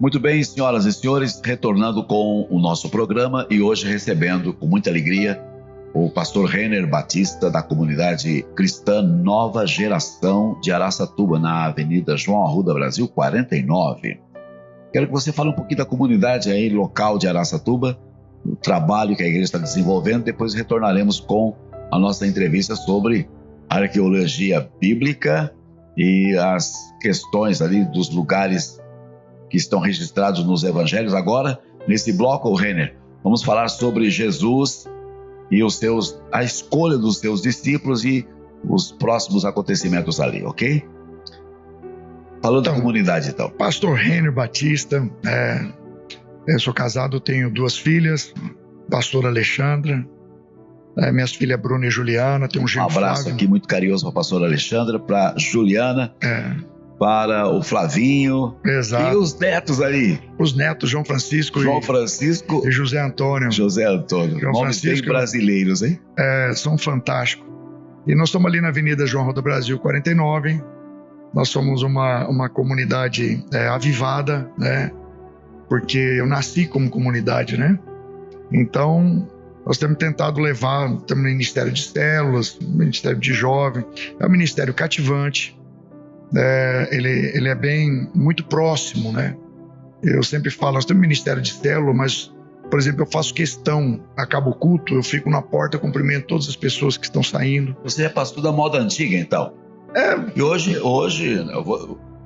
Muito bem, senhoras e senhores, retornando com o nosso programa e hoje recebendo com muita alegria o pastor Renner Batista da comunidade cristã Nova Geração de Araçatuba, na Avenida João Arruda Brasil 49. Quero que você fale um pouquinho da comunidade aí local de Araçatuba, o trabalho que a igreja está desenvolvendo. Depois retornaremos com a nossa entrevista sobre arqueologia bíblica e as questões ali dos lugares que estão registrados nos evangelhos. Agora, nesse bloco, Renner, vamos falar sobre Jesus e a escolha dos seus discípulos e os próximos acontecimentos ali, ok? Falando da comunidade, então. Pastor Renner Batista, eu sou casado, tenho 2 filhas, pastora Alexandra, minhas filhas Bruna e Juliana, tenho um genro Flávio. Um abraço aqui muito carinhoso para a pastora Alexandra, para Juliana, para o Flavinho. Exato. E os netos ali. Os netos, João Francisco e José Antônio. Nomes bem brasileiros, hein? São fantásticos. E nós estamos ali na Avenida João Arruda Brasil 49. Nós somos uma comunidade avivada, né? Porque eu nasci como comunidade, né? Então, nós temos tentado levar, temos Ministério de Células, Ministério de Jovem, é um ministério cativante. Ele é muito próximo, né? Eu sempre falo, nós temos Ministério de Célula, mas, por exemplo, eu faço questão, acaba o culto, eu fico na porta, cumprimento todas as pessoas que estão saindo. Você é pastor da moda antiga, então? E hoje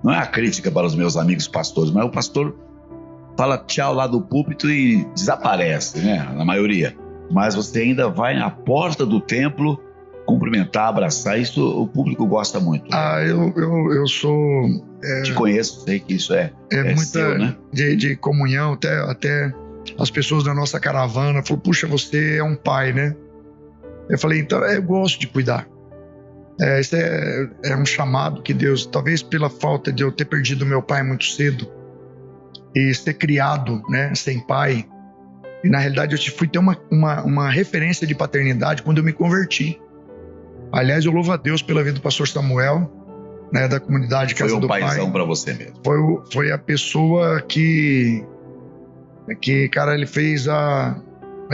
não é a crítica para os meus amigos pastores, mas o pastor fala tchau lá do púlpito e desaparece, né? Na maioria. Mas você ainda vai na porta do templo cumprimentar, abraçar. Isso o público gosta muito. Eu sou... Te conheço, sei que isso é muita seu, né? de comunhão, até as pessoas da nossa caravana falaram, puxa, você é um pai, né? Eu falei, então eu gosto de cuidar. Isso é um chamado que Deus, talvez pela falta de eu ter perdido meu pai muito cedo e ser criado, né, sem pai. E na realidade eu fui ter uma referência de paternidade quando eu me converti. Aliás, eu louvo a Deus pela vida do pastor Samuel, né, da comunidade Casa do Pai. Foi um paizão para você mesmo. Foi a pessoa que, cara, ele fez a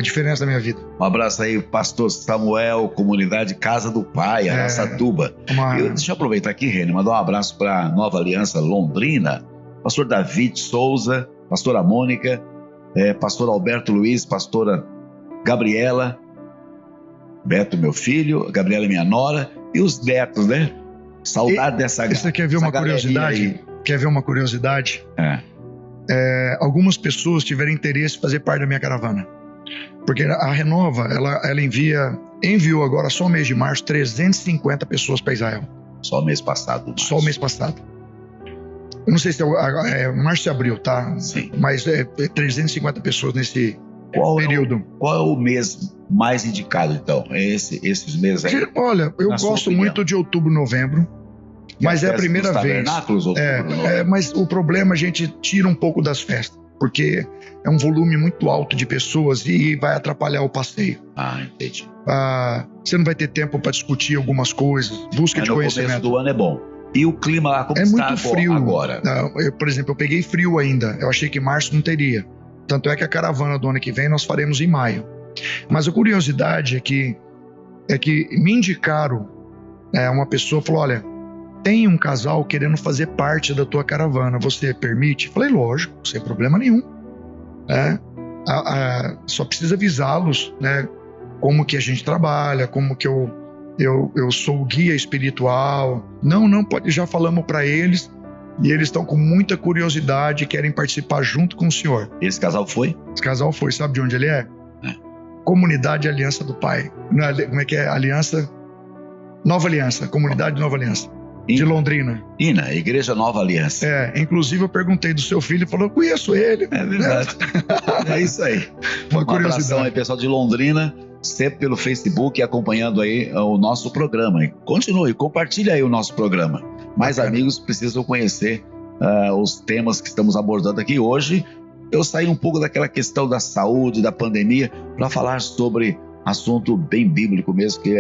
diferença na minha vida. Um abraço aí, pastor Samuel, comunidade Casa do Pai, Araçatuba. Deixa eu aproveitar aqui, Renner, mandar um abraço para a Nova Aliança Londrina, pastor David Souza, pastora Mônica, pastor Alberto Luiz, pastora Gabriela, Beto, meu filho, Gabriela, minha nora, e os netos, né? Saudade dessa galera. Você quer ver uma curiosidade? Quer ver uma curiosidade? Algumas pessoas tiveram interesse em fazer parte da minha caravana. Porque a Renova, ela enviou agora, só o mês de março, 350 pessoas para Israel. Só o mês passado. Só o mês passado. Eu não sei se é março e abril, tá? Sim. Mas 350 pessoas nesse período. Qual é o mês mais indicado, então? Esses meses aí? Olha, eu gosto muito de outubro, novembro. Mas é a primeira vez. Mas o problema, a gente tira um pouco das festas. Porque é um volume muito alto de pessoas e vai atrapalhar o passeio. Entendi. Você não vai ter tempo para discutir algumas coisas, busca de conhecimento. No começo do ano é bom. E o clima lá, como está muito frio agora? Por exemplo, eu peguei frio ainda. Eu achei que março não teria. Tanto é que a caravana do ano que vem nós faremos em maio. Mas a curiosidade é que me indicaram, uma pessoa falou, olha, tem um casal querendo fazer parte da tua caravana, você permite? Falei, lógico, sem problema nenhum. Só precisa avisá-los, né, como que a gente trabalha, como que eu sou o guia espiritual. Não pode, já falamos para eles e eles estão com muita curiosidade e querem participar junto com o senhor. Esse casal foi? Esse casal foi, sabe de onde ele é? Comunidade Aliança do Pai. Como é que é? Nova Aliança, Comunidade Nova Aliança. De Londrina. Igreja Nova Aliança. Inclusive eu perguntei do seu filho, ele falou, eu conheço ele. É verdade. É isso aí. Uma curiosidade. Aí, pessoal de Londrina, sempre pelo Facebook, acompanhando aí o nosso programa. Continue, compartilhe aí o nosso programa. Mais amigos precisam conhecer os temas que estamos abordando aqui hoje. Eu saí um pouco daquela questão da saúde, da pandemia, para falar sobre assunto bem bíblico mesmo, que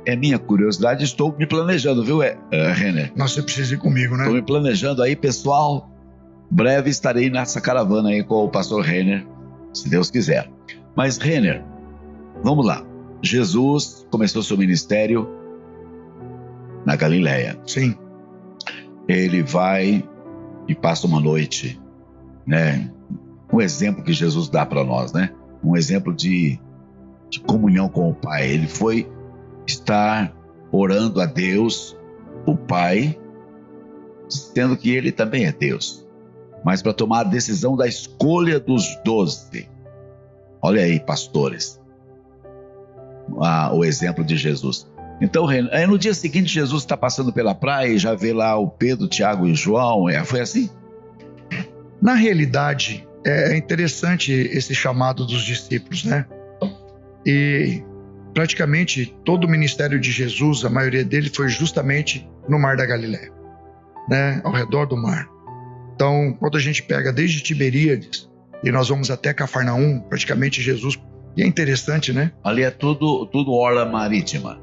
é minha curiosidade. Estou me planejando, viu, Renner? Você precisa ir comigo, né? Estou me planejando aí, pessoal. Breve estarei nessa caravana aí com o pastor Renner, se Deus quiser. Mas Renner, vamos lá. Jesus começou seu ministério na Galileia. Sim. Ele vai e passa uma noite, né? Um exemplo que Jesus dá para nós, né? Um exemplo de comunhão com o Pai. Ele foi estar orando a Deus, o Pai, dizendo que ele também é Deus, mas para tomar a decisão da escolha dos 12. Olha aí, pastores, o exemplo de Jesus. Então, aí no dia seguinte, Jesus está passando pela praia e já vê lá o Pedro, Tiago e João. Foi assim? Na realidade, é interessante esse chamado dos discípulos, né? E praticamente todo o ministério de Jesus, a maioria dele foi justamente no Mar da Galileia, né? Ao redor do mar. Então, quando a gente pega desde Tiberíades e nós vamos até Cafarnaum, praticamente Jesus... E é interessante, né? Ali é tudo orla marítima.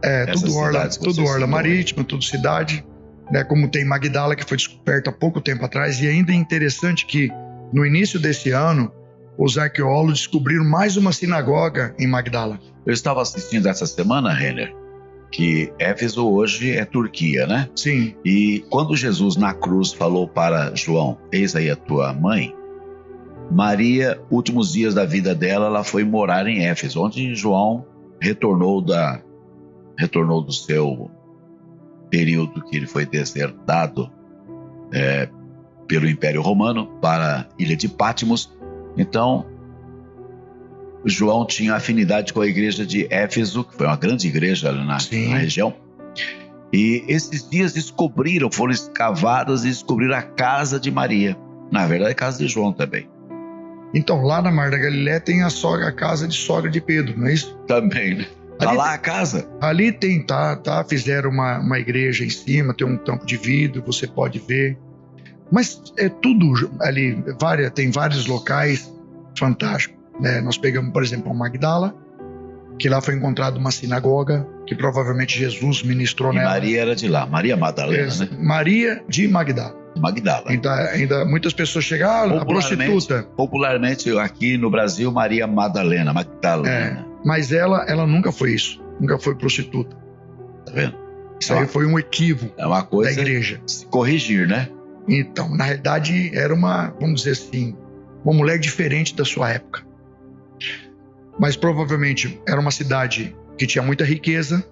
Tudo orla marítima, tudo cidade, né? Como tem Magdala, que foi descoberto há pouco tempo atrás. E ainda é interessante que no início desse ano, os arqueólogos descobriram mais uma sinagoga em Magdala. Eu estava assistindo essa semana, Renner, que Éfeso hoje é Turquia, né? Sim. E quando Jesus na cruz falou para João, eis aí a tua mãe, Maria, últimos dias da vida dela, ela foi morar em Éfeso, onde João retornou do seu período que ele foi desertado pelo Império Romano para a ilha de Patmos. Então, João tinha afinidade com a igreja de Éfeso, que foi uma grande igreja na região. E esses dias foram escavadas e descobriram a casa de Maria. Na verdade, a casa de João também. Então, lá na Mar da Galileia tem a casa de sogra de Pedro, não é isso? Também, né? Tá lá a casa? Ali tem, fizeram uma igreja em cima, tem um tampo de vidro, você pode ver. Mas é tudo ali, tem vários locais fantásticos, né? Nós pegamos, por exemplo, Magdala, que lá foi encontrada uma sinagoga, que provavelmente Jesus ministrou nela. Maria era de lá, Maria Madalena, né? Maria de Magdala. Então, ainda muitas pessoas chegam, a prostituta. Popularmente aqui no Brasil, Maria Madalena. Mas ela nunca foi isso, nunca foi prostituta. Tá vendo? Isso aí foi um equívoco uma coisa da igreja. Se corrigir, né? Então, na realidade, era vamos dizer assim, uma mulher diferente da sua época. Mas provavelmente era uma cidade que tinha muita riqueza,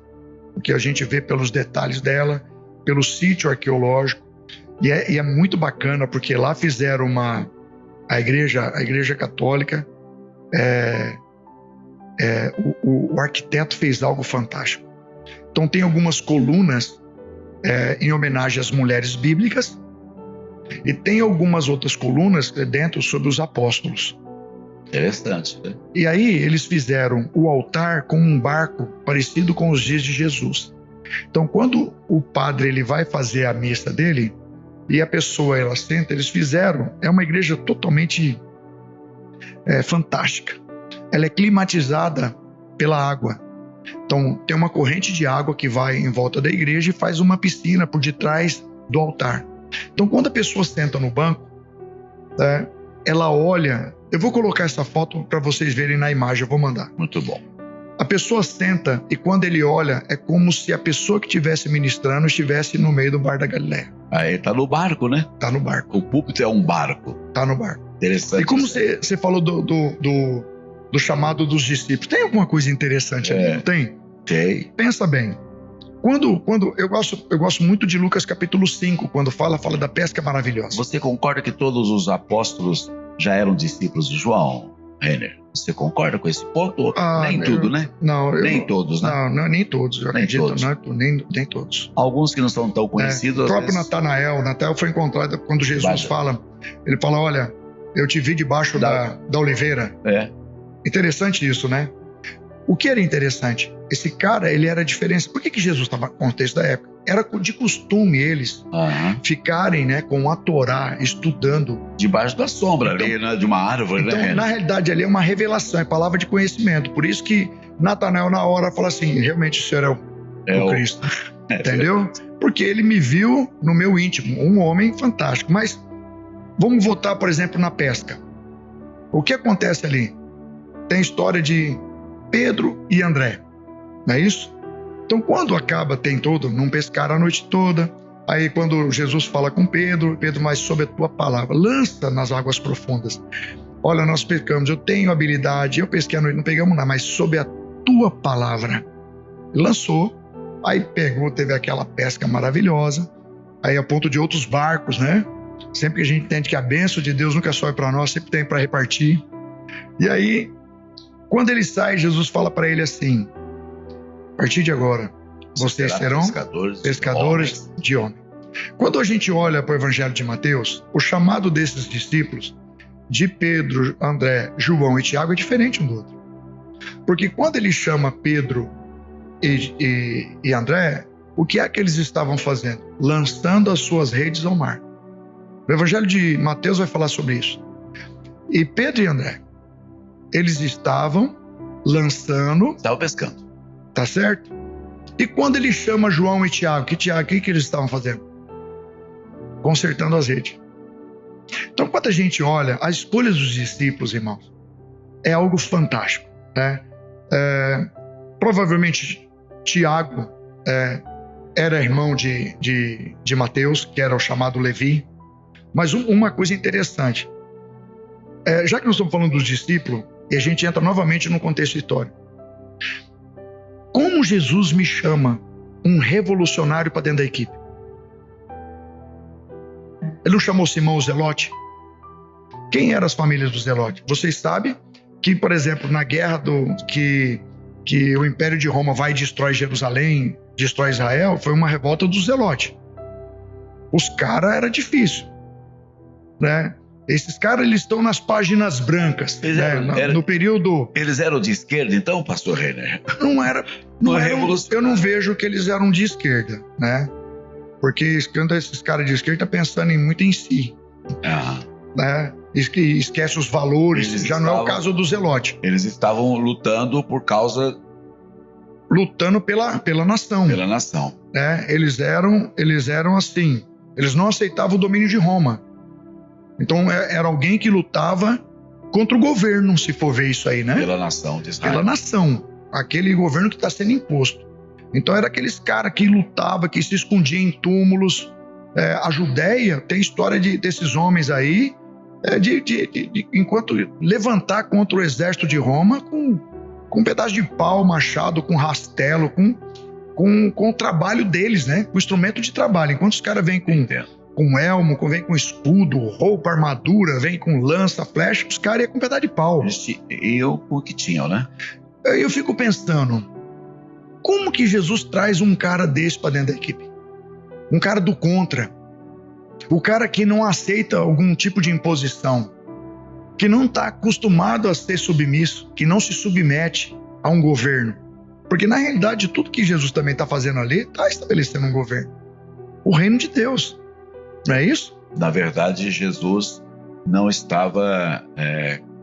o que a gente vê pelos detalhes dela, pelo sítio arqueológico. E é muito bacana, porque lá fizeram a igreja católica, o arquiteto fez algo fantástico. Então tem algumas colunas em homenagem às mulheres bíblicas, e tem algumas outras colunas dentro sobre os apóstolos. Interessante, né? E aí eles fizeram o altar com um barco parecido com os dias de Jesus. Então quando o padre ele vai fazer a missa dele, e a pessoa ela senta, eles fizeram, é uma igreja totalmente fantástica. Ela é climatizada pela água. Então tem uma corrente de água que vai em volta da igreja e faz uma piscina por detrás do altar. Então quando a pessoa senta no banco, ela olha, eu vou colocar essa foto para vocês verem na imagem, eu vou mandar. Muito bom. A pessoa senta e quando ele olha, é como se a pessoa que estivesse ministrando estivesse no meio do Mar da Galileia. Aí tá no barco, né? Tá no barco. O púlpito é um barco. Tá no barco. Interessante. E como você falou do chamado dos discípulos, tem alguma coisa interessante ali? Não tem? Tem. Pensa bem. Quando eu gosto muito de Lucas capítulo 5, quando fala da pesca maravilhosa. Você concorda que todos os apóstolos já eram discípulos de João, Renner? Você concorda com esse ponto? Nem tudo, né? Não. Nem todos, né? Não, nem todos. Eu acredito, todos. Nem todos. Alguns que não são tão conhecidos. O próprio Natanael foi encontrado quando Jesus fala. Ele fala, olha, eu te vi debaixo da oliveira. Interessante isso, né? O que era interessante? Esse cara, ele era diferente. Por que Jesus estava no contexto da época? Era de costume eles ficarem, né, com a Torá, estudando. Debaixo da sombra ali, né, de uma árvore, então, né? Na realidade, ali é uma revelação, é palavra de conhecimento. Por isso que Natanael, na hora, fala assim, realmente o Senhor é o Cristo. Entendeu? Porque ele me viu no meu íntimo, um homem fantástico. Mas Vamos voltar, por exemplo, na pesca. O que acontece ali? Tem a história de Pedro e André, não é isso? Então, quando acaba, tem todo, não pescaram a noite toda. Aí, quando Jesus fala com Pedro, mas sob a tua palavra, lança nas águas profundas. Olha, nós pescamos, eu tenho habilidade, eu pesquei a noite, não pegamos nada, mas sob a tua palavra. Lançou, aí pegou, teve aquela pesca maravilhosa, aí a ponto de outros barcos, né? Sempre que a gente entende que a bênção de Deus nunca sobe para nós, sempre tem para repartir. E aí, quando ele sai, Jesus fala para ele assim: a partir de agora, vocês serão pescadores de homens. Quando a gente olha para o Evangelho de Mateus, o chamado desses discípulos, de Pedro, André, João e Tiago, é diferente um do outro. Porque quando ele chama Pedro e André, o que é que eles estavam fazendo? Lançando as suas redes ao mar. O Evangelho de Mateus vai falar sobre isso. E Pedro e André, eles estavam lançando... Estavam pescando. Tá certo? E quando ele chama João e Tiago, que eles estavam fazendo? Consertando as redes. Então, quando a gente olha as escolhas dos discípulos, irmãos, é algo fantástico, né? Provavelmente Tiago era irmão de Mateus, que era o chamado Levi. Mas uma coisa interessante, já que nós estamos falando dos discípulos, e a gente entra novamente no contexto histórico, como Jesus me chama um revolucionário para dentro da equipe? Ele não chamou Simão o Zelote? Quem eram as famílias do Zelote? Vocês sabem que, por exemplo, na guerra que o Império de Roma vai e destrói Jerusalém, destrói Israel, foi uma revolta dos Zelote. Os caras era difícil, né? Esses caras, eles estão nas páginas brancas, no período... Eles eram de esquerda, então, pastor Renner? Eu não vejo que eles eram de esquerda, né? Porque quando esses caras de esquerda estão pensando muito em si, né? Esquece os valores, não é o caso do Zelote. Eles estavam lutando por causa... Lutando pela nação. Pela nação. Né? Eles eram assim, eles não aceitavam o domínio de Roma. Então era alguém que lutava contra o governo, se for ver isso aí, né? Pela nação de Israel. Pela nação, aquele governo que está sendo imposto. Então era aqueles caras que lutavam, que se escondiam em túmulos. A Judéia tem história desses homens aí, enquanto levantar contra o exército de Roma com um pedaço de pau, machado, com rastelo, com o trabalho deles, né? Com o instrumento de trabalho. Enquanto os caras vêm com elmo, vem com escudo, roupa, armadura, vem com lança, flecha, os caras iam com um pedaço de pau. E o que tinham, né? Eu fico pensando, como que Jesus traz um cara desse para dentro da equipe? Um cara do contra. O cara que não aceita algum tipo de imposição, que não está acostumado a ser submisso, que não se submete a um governo. Porque na realidade tudo que Jesus também está fazendo ali, está estabelecendo um governo. O reino de Deus. Não é isso? Na verdade, Jesus não estava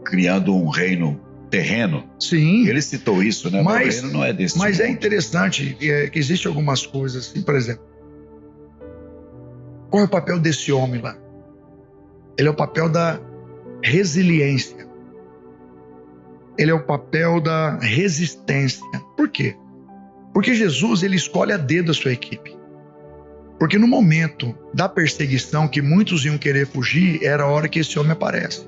criando um reino terreno. Sim. Ele citou isso, né? Mas o reino não é desse Mas mundo. É interessante que existem algumas coisas assim, por exemplo. Qual é o papel desse homem lá? Ele é o papel da resiliência. Ele é o papel da resistência. Por quê? Porque Jesus, ele escolhe a dedo a sua equipe. Porque no momento da perseguição, que muitos iam querer fugir, era a hora que esse homem aparece.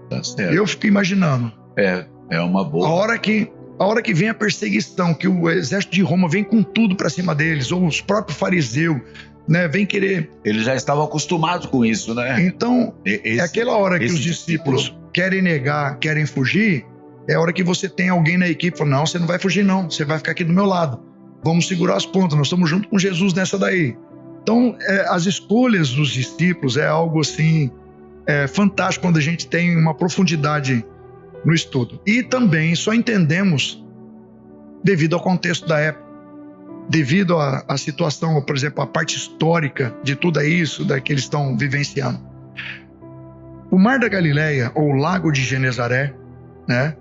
Tá certo. Eu fico imaginando. É uma boa. A hora que vem a perseguição, que o exército de Roma vem com tudo para cima deles, ou os próprios fariseus, né, vem querer... Eles já estavam acostumados com isso, né? Então, é aquela hora que os discípulos querem negar, querem fugir, é a hora que você tem alguém na equipe que fala, não, você não vai fugir não, você vai ficar aqui do meu lado. Vamos segurar as pontas, nós estamos junto com Jesus nessa daí. Então, as escolhas dos discípulos é algo assim, fantástico quando a gente tem uma profundidade no estudo. E também só entendemos devido ao contexto da época, devido à situação, por exemplo, a parte histórica de tudo isso que eles estão vivenciando. O Mar da Galileia, ou o Lago de Genezaré, né?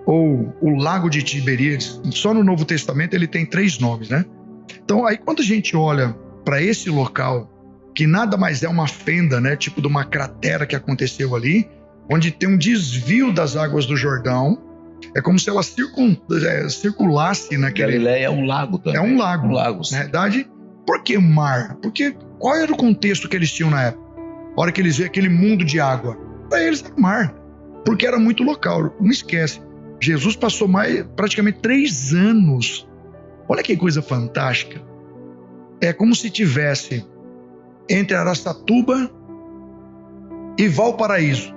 Ou o Lago de Tiberíades, só no Novo Testamento ele tem 3 nomes, né? Então, aí quando a gente olha para esse local, que nada mais é uma fenda, né, tipo de uma cratera que aconteceu ali, onde tem um desvio das águas do Jordão. É como se ela circulasse naquele... Galileia é um lago também. É um lago. Um lago, na verdade. Por que mar? Porque qual era o contexto que eles tinham na época? A hora que eles viam aquele mundo de água, para eles era mar, porque era muito local. Não esquece, Jesus passou praticamente 3 anos. Olha que coisa fantástica. É como se tivesse entre Araçatuba e Valparaíso.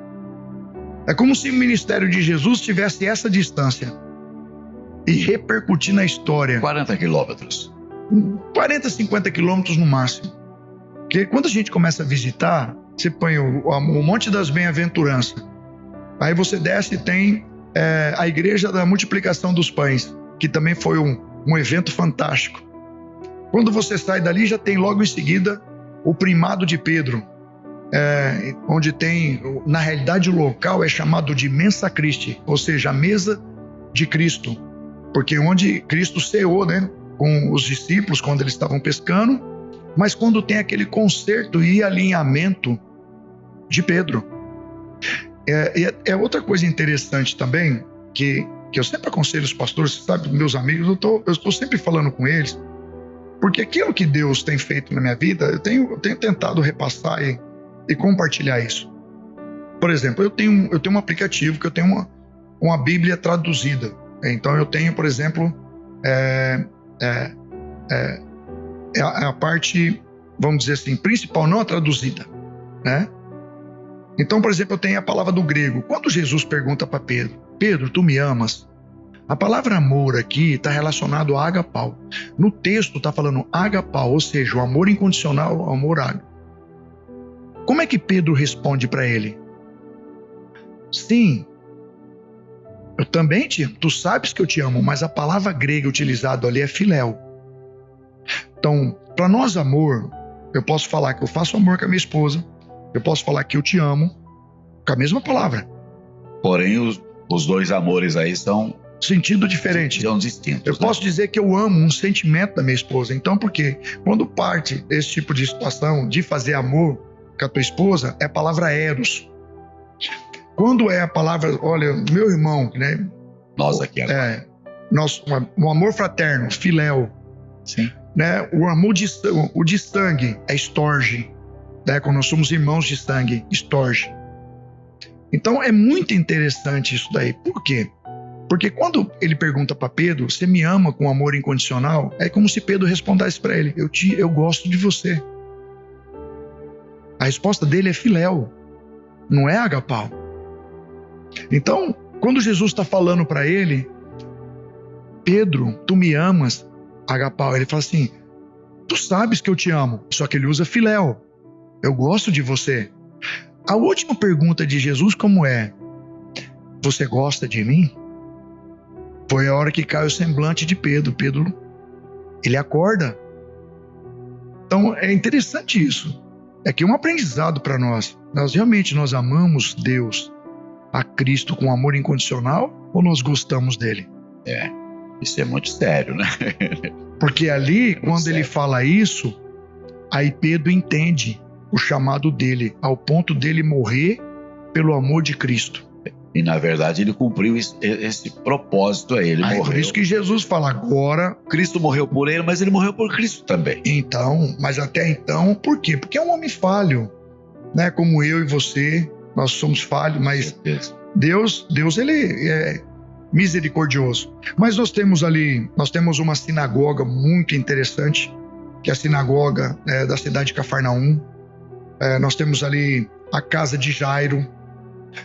É como se o ministério de Jesus tivesse essa distância e repercutir na história. 40 quilômetros. 40, 50 quilômetros no máximo. Porque quando a gente começa a visitar, você põe o Monte das Bem-aventuranças. Aí você desce e tem a Igreja da Multiplicação dos Pães, que também foi um evento fantástico. Quando você sai dali, já tem logo em seguida o Primado de Pedro, onde tem, na realidade o local é chamado de Mensa Christi, ou seja, a mesa de Cristo, porque onde Cristo ceou, né, com os discípulos quando eles estavam pescando, mas quando tem aquele concerto e alinhamento de Pedro. Outra coisa interessante também, que eu sempre aconselho os pastores, sabe, meus amigos, eu estou sempre falando com eles, porque aquilo que Deus tem feito na minha vida, eu tenho tentado repassar e compartilhar isso. Por exemplo, eu tenho um aplicativo que eu tenho uma Bíblia traduzida. Então eu tenho, por exemplo, a parte, vamos dizer assim, principal, não a traduzida, né? Então, por exemplo, eu tenho a palavra do grego. Quando Jesus pergunta para Pedro, Pedro, tu me amas? A palavra amor aqui está relacionado a agapau. No texto está falando agapau, ou seja, o amor incondicional, o amor ágape. Como é que Pedro responde para ele? Sim, eu também te amo. Tu sabes que eu te amo, mas a palavra grega utilizada ali é filéu. Então, para nós amor, eu posso falar que eu faço amor com a minha esposa, eu posso falar que eu te amo com a mesma palavra. Porém, os dois amores aí são... sentido diferente. São distintos. Eu posso dizer que eu amo um sentimento da minha esposa. Então, por quê? Quando parte desse tipo de situação de fazer amor com a tua esposa, é a palavra eros. Quando é a palavra, olha, meu irmão, né? Nós aqui agora. O amor fraterno, filéu. Sim. Né? O amor de sangue é estorge. Né? Quando nós somos irmãos de sangue, estorge. Então é muito interessante isso daí. Por quê? Porque quando ele pergunta para Pedro, você me ama com amor incondicional? É como se Pedro respondesse para ele, eu gosto de você. A resposta dele é filéu, não é agapau. Então, quando Jesus está falando para ele, Pedro, tu me amas, agapau, ele fala assim, tu sabes que eu te amo, só que ele usa filéu, eu gosto de você. A última pergunta de Jesus como é, você gosta de mim? Foi a hora que cai o semblante de Pedro. Pedro, ele acorda. Então, é interessante isso. É que é um aprendizado para nós. Nós amamos Deus, a Cristo com amor incondicional, ou nós gostamos dele? Isso é muito sério, né? Porque ali, quando ele fala isso, aí Pedro entende o chamado dele, ao ponto dele morrer pelo amor de Cristo. E na verdade ele cumpriu esse propósito aí, ele morreu. Por isso que Jesus fala agora... Cristo morreu por ele, mas ele morreu por Cristo também. Então, mas até então, por quê? Porque é um homem falho, né? Como eu e você, nós somos falhos, mas Deus ele é misericordioso. Mas nós temos uma sinagoga muito interessante, que é a sinagoga da cidade de Cafarnaum. Nós temos ali a casa de Jairo.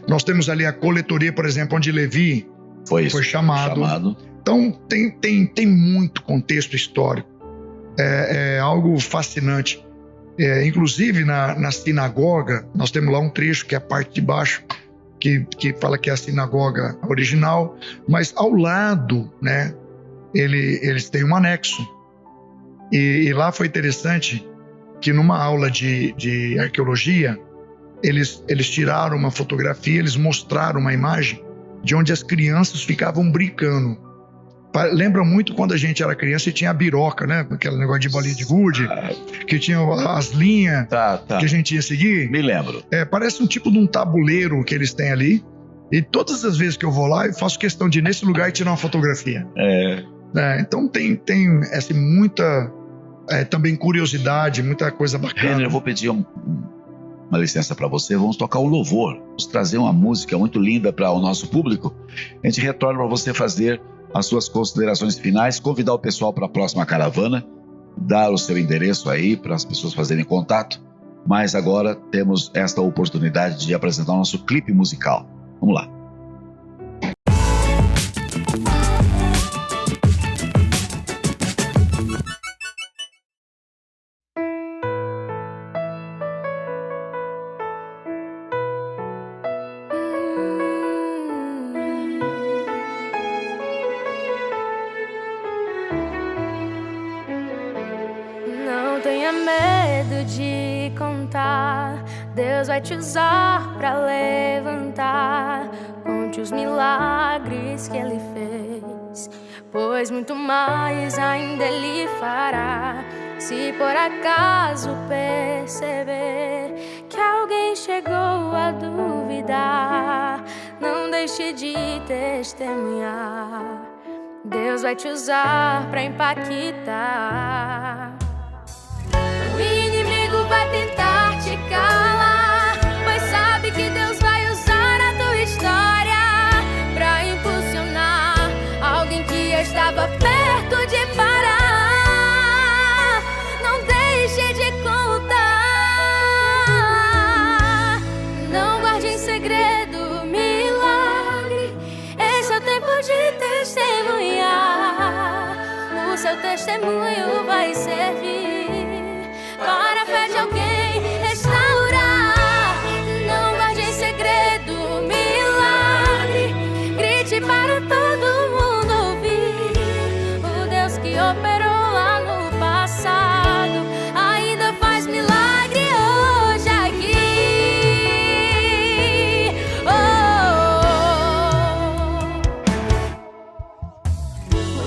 Nós temos ali a coletoria, por exemplo, onde Levi foi chamado. Então, tem muito contexto histórico. É algo fascinante. Inclusive, na sinagoga, nós temos lá um trecho, que é a parte de baixo, que fala que é a sinagoga original, mas ao lado, né, eles têm um anexo. E lá foi interessante que numa aula de arqueologia, eles tiraram uma fotografia, eles mostraram uma imagem de onde as crianças ficavam brincando. lembra muito quando a gente era criança e tinha a biroca, né? Aquele negócio de bolinha de gude, que tinha as linhas que a gente ia seguir. Me lembro. Parece um tipo de um tabuleiro que eles têm ali. E todas as vezes que eu vou lá, eu faço questão de ir nesse lugar e tirar uma fotografia. Então tem assim, muita também curiosidade, muita coisa bacana. Renner, eu vou pedir uma licença para você. Vamos tocar o louvor. Vamos trazer uma música muito linda para o nosso público. A gente retorna para você fazer as suas considerações finais, convidar o pessoal para a próxima caravana, dar o seu endereço aí para as pessoas fazerem contato. Mas agora temos esta oportunidade de apresentar o nosso clipe musical. Vamos lá. Não tenha medo de contar, Deus vai te usar pra levantar. Conte os milagres que Ele fez, pois muito mais ainda Ele fará. Se por acaso perceber que alguém chegou a duvidar, não deixe de testemunhar. Deus vai te usar pra impactar. O inimigo vai tentar te calar, mas sabe que Deus vai usar a tua história pra impulsionar alguém que estava perto de parar. Não deixe de contar, não guarde em segredo o milagre. Esse é o tempo de testemunhar. O seu testemunho vai servir para a fé de alguém restaurar. Não guarde em segredo o milagre, grite para todo mundo ouvir. O Deus que operou lá no passado ainda faz milagre hoje aqui.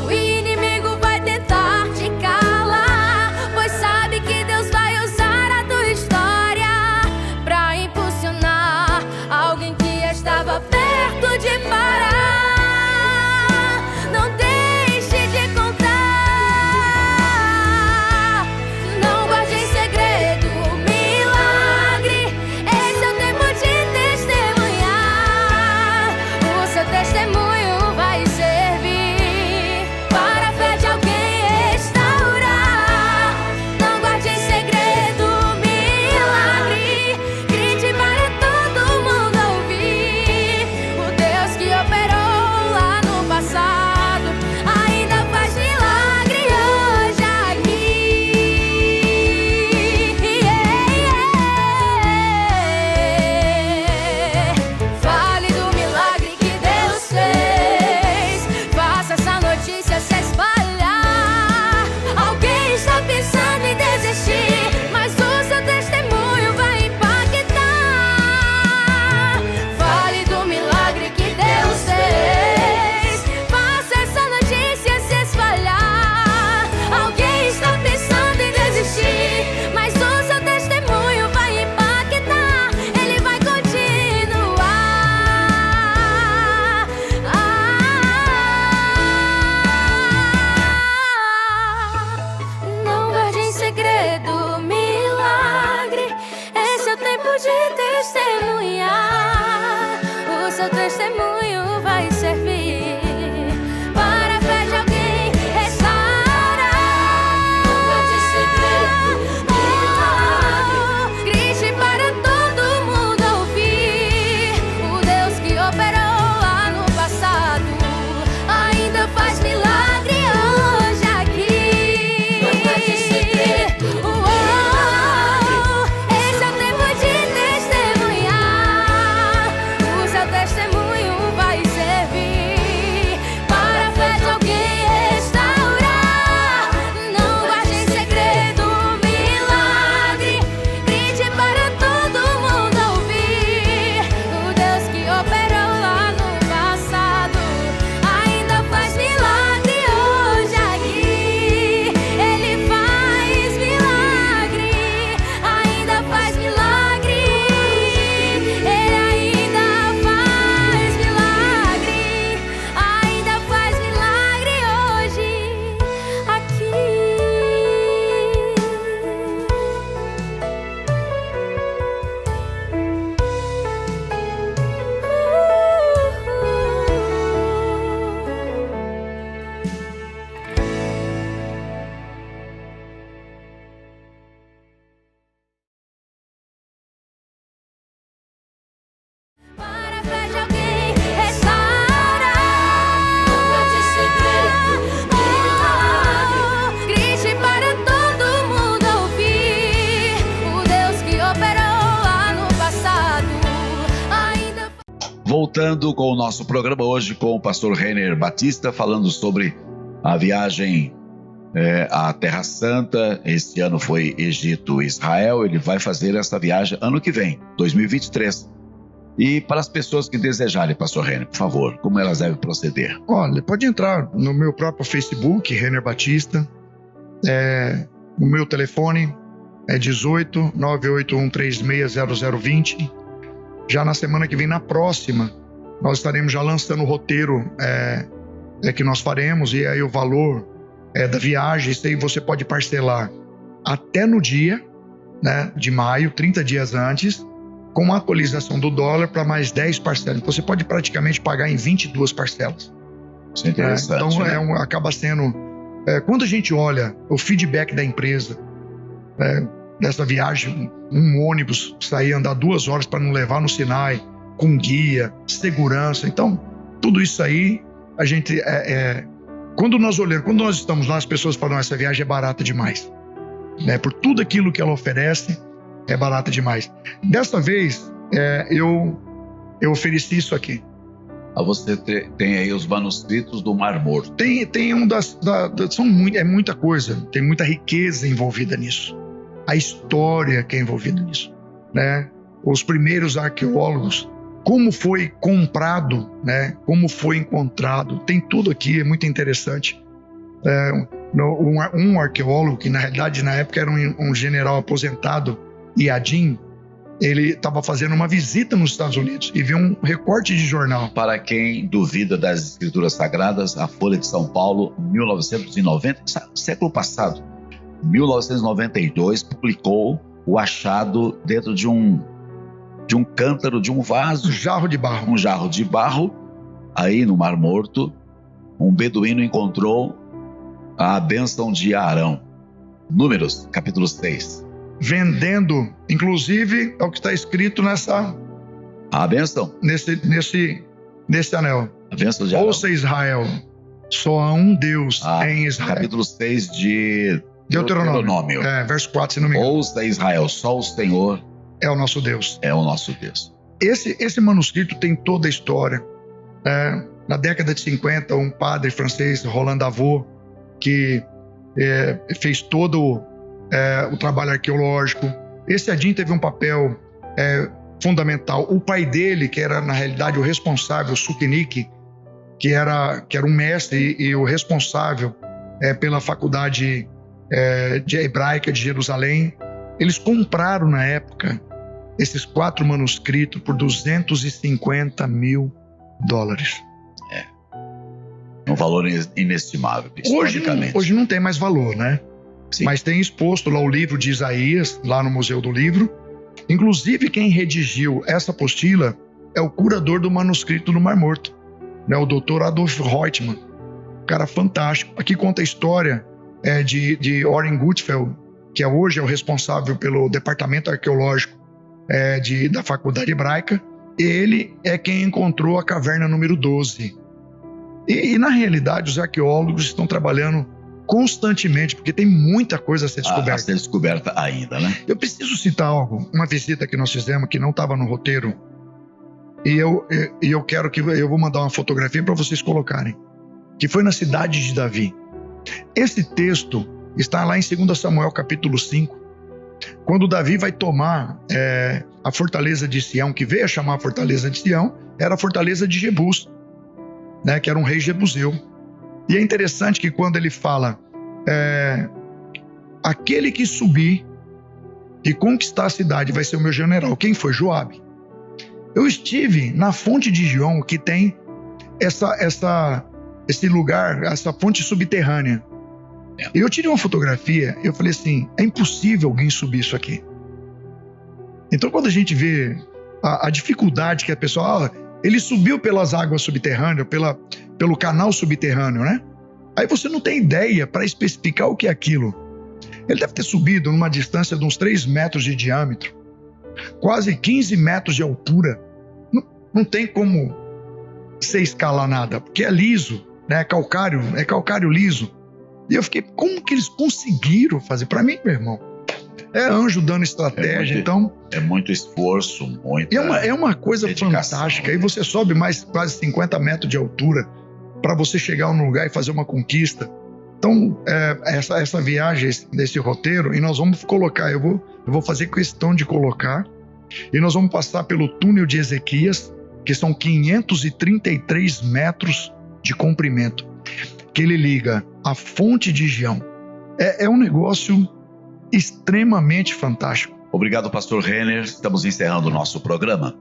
O inimigo vai tentar te calar, pois sabe que Deus vai usar a tua história pra impulsionar alguém que estava perto de parar. Não deixe de contar, Voltando com o nosso programa hoje com o pastor Renner Batista, falando sobre a viagem à Terra Santa. Este ano foi Egito e Israel. Ele vai fazer essa viagem ano que vem, 2023. E para as pessoas que desejarem, pastor Renner, por favor, como elas devem proceder? Olha, pode entrar no meu próprio Facebook, Renner Batista. O meu telefone é 18 981 36 0020. Já na semana que vem, na próxima, nós estaremos já lançando o roteiro que nós faremos, e aí o valor da viagem. Isso aí você pode parcelar até no dia, né, de maio, 30 dias antes, com uma atualização do dólar para mais 10 parcelas. Então você pode praticamente pagar em 22 parcelas. Isso é interessante. Então acaba sendo... quando a gente olha o feedback da empresa, dessa viagem, um ônibus sair andar 2 horas para não levar no Sinai, com guia, segurança. Então, tudo isso aí, a gente... quando nós olhamos, quando nós estamos lá, as pessoas falam, essa viagem é barata demais. Por tudo aquilo que ela oferece, é barata demais. Dessa vez, eu ofereci isso aqui. Você tem aí os manuscritos do Mar Morto. Tem é muita coisa, tem muita riqueza envolvida nisso. A história que é envolvida nisso, né? Os primeiros arqueólogos, como foi comprado, né? Como foi encontrado, tem tudo aqui, é muito interessante. Um arqueólogo, que na realidade na época era um general aposentado, Yadim, ele estava fazendo uma visita nos Estados Unidos e viu um recorte de jornal. Para quem duvida das Escrituras Sagradas, a Folha de São Paulo, 1990, século passado, 1992, publicou o achado dentro de um cântaro, de um vaso. Um jarro de barro. Um jarro de barro. Aí no Mar Morto, um beduíno encontrou a bênção de Arão. Números, capítulo 6. Vendendo, inclusive, é o que está escrito nessa... A bênção? Nesse anel. A bênção de Arão. Ouça Israel, só há um Deus em Israel. Capítulo 6 de Deuteronômio. Verso 4, se não me engano. Ouça Israel, só o Senhor é o nosso Deus. É o nosso Deus. Esse manuscrito tem toda a história. Na década de 50, um padre francês, Roland Davot, que fez todo o trabalho arqueológico. Esse Yadim teve um papel fundamental. O pai dele, que era na realidade o responsável, Sukenik, que era um mestre e o responsável pela faculdade de hebraica de Jerusalém, eles compraram na época esses 4 manuscritos por $250 mil. Um valor inestimável, Hoje não tem mais valor, né? Sim. Mas tem exposto lá o livro de Isaías, lá no Museu do Livro. Inclusive, quem redigiu essa apostila é o curador do manuscrito do Mar Morto, né? O Dr. Adolf Reutemann. Um cara fantástico. Aqui conta a história de Oren Gutfeld, que hoje é o responsável pelo departamento arqueológico da faculdade hebraica. Ele é quem encontrou a caverna número 12. E na realidade, os arqueólogos estão trabalhando constantemente, porque tem muita coisa a ser descoberta. A ser descoberta ainda, né? Eu preciso citar algo, uma visita que nós fizemos, que não estava no roteiro, e eu quero que eu vou mandar uma fotografia para vocês colocarem, que foi na cidade de Davi. Esse texto está lá em 2 Samuel capítulo 5, quando Davi vai tomar a fortaleza de Sião, que veio a chamar a fortaleza de Sião, era a fortaleza de Jebus, né, que era um rei jebuseu. E é interessante que quando ele fala, aquele que subir e conquistar a cidade vai ser o meu general. Quem foi? Joabe. Eu estive na fonte de Gion, que tem esse lugar, essa fonte subterrânea. E eu tirei uma fotografia, eu falei assim, é impossível alguém subir isso aqui. Então quando a gente vê a dificuldade que a pessoa... ele subiu pelas águas subterrâneas, pelo canal subterrâneo, né? Aí você não tem ideia para especificar o que é aquilo. Ele deve ter subido numa distância de uns 3 metros de diâmetro, quase 15 metros de altura. Não tem como você escalar nada, porque é liso, né? É calcário liso. E eu fiquei, como que eles conseguiram fazer? Para mim, meu irmão, É anjo dando estratégia, então... É muito esforço, muita É uma coisa dedicação. fantástica. Aí você sobe mais quase 50 metros de altura para você chegar num lugar e fazer uma conquista. Então, essa viagem, desse roteiro, e nós vamos colocar, eu vou fazer questão de colocar, e nós vamos passar pelo túnel de Ezequias, que são 533 metros de comprimento, que ele liga a fonte de Gião. É um negócio extremamente fantástico. Obrigado, pastor Renner. Estamos encerrando o nosso programa,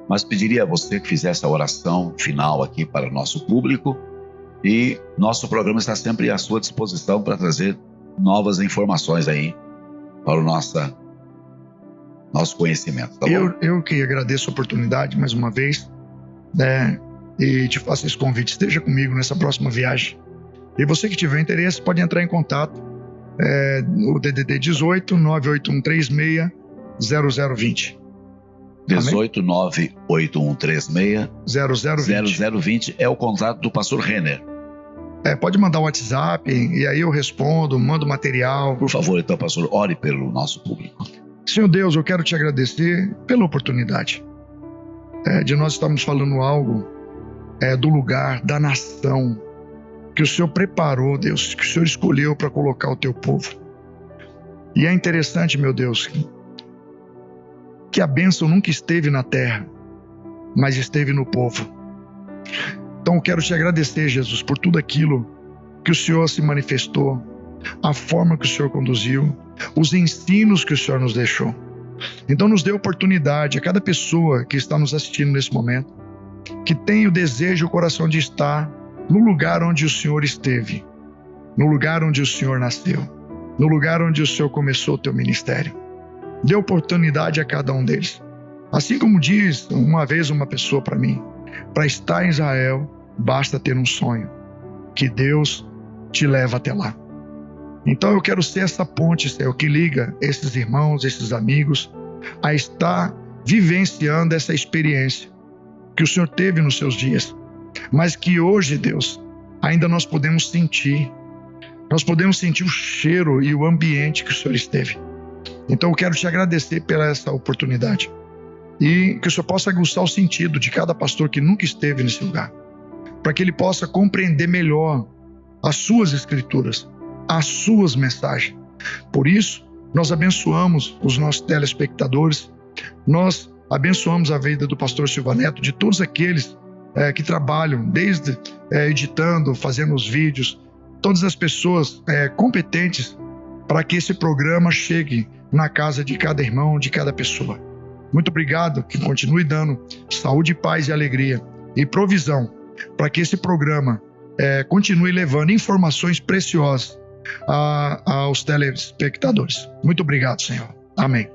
mas pediria a você que fizesse a oração final aqui para o nosso público, e nosso programa está sempre à sua disposição para trazer novas informações aí para o nosso conhecimento. Tá bom? Eu que agradeço a oportunidade mais uma vez, né, e te faço esse convite. Esteja comigo nessa próxima viagem. E você que tiver interesse pode entrar em contato no DDD 18 98136 0020. 18 98136 0020. 0020 é o contato do pastor Renner. Pode mandar um WhatsApp e aí eu respondo, mando material. Por favor, então, pastor, ore pelo nosso público. Senhor Deus, eu quero te agradecer pela oportunidade de nós estarmos falando algo do lugar, da nação que o Senhor preparou, Deus, que o Senhor escolheu para colocar o teu povo. E é interessante, meu Deus, que a bênção nunca esteve na terra, mas esteve no povo. Então eu quero te agradecer, Jesus, por tudo aquilo que o Senhor se manifestou, a forma que o Senhor conduziu, os ensinos que o Senhor nos deixou. Então nos dê oportunidade a cada pessoa que está nos assistindo nesse momento, que tem o desejo e o coração de estar no lugar onde o Senhor esteve, no lugar onde o Senhor nasceu, no lugar onde o Senhor começou o teu ministério. Dê oportunidade a cada um deles. Assim como diz uma vez uma pessoa para mim, para estar em Israel, basta ter um sonho, que Deus te leva até lá. Então eu quero ser essa ponte, Senhor, que liga esses irmãos, esses amigos, a estar vivenciando essa experiência que o Senhor teve nos seus dias, mas que hoje, Deus, ainda nós podemos sentir. Nós podemos sentir o cheiro e o ambiente que o Senhor esteve. Então eu quero te agradecer pela essa oportunidade, e que o Senhor possa aguçar o sentido de cada pastor que nunca esteve nesse lugar, para que ele possa compreender melhor as suas escrituras, as suas mensagens. Por isso, nós abençoamos os nossos telespectadores, nós abençoamos a vida do pastor Silva Neto, de todos aqueles que trabalham, desde editando, fazendo os vídeos, todas as pessoas competentes para que esse programa chegue na casa de cada irmão, de cada pessoa. Muito obrigado, que continue dando saúde, paz e alegria e provisão para que esse programa continue levando informações preciosas aos telespectadores. Muito obrigado, Senhor. Amém.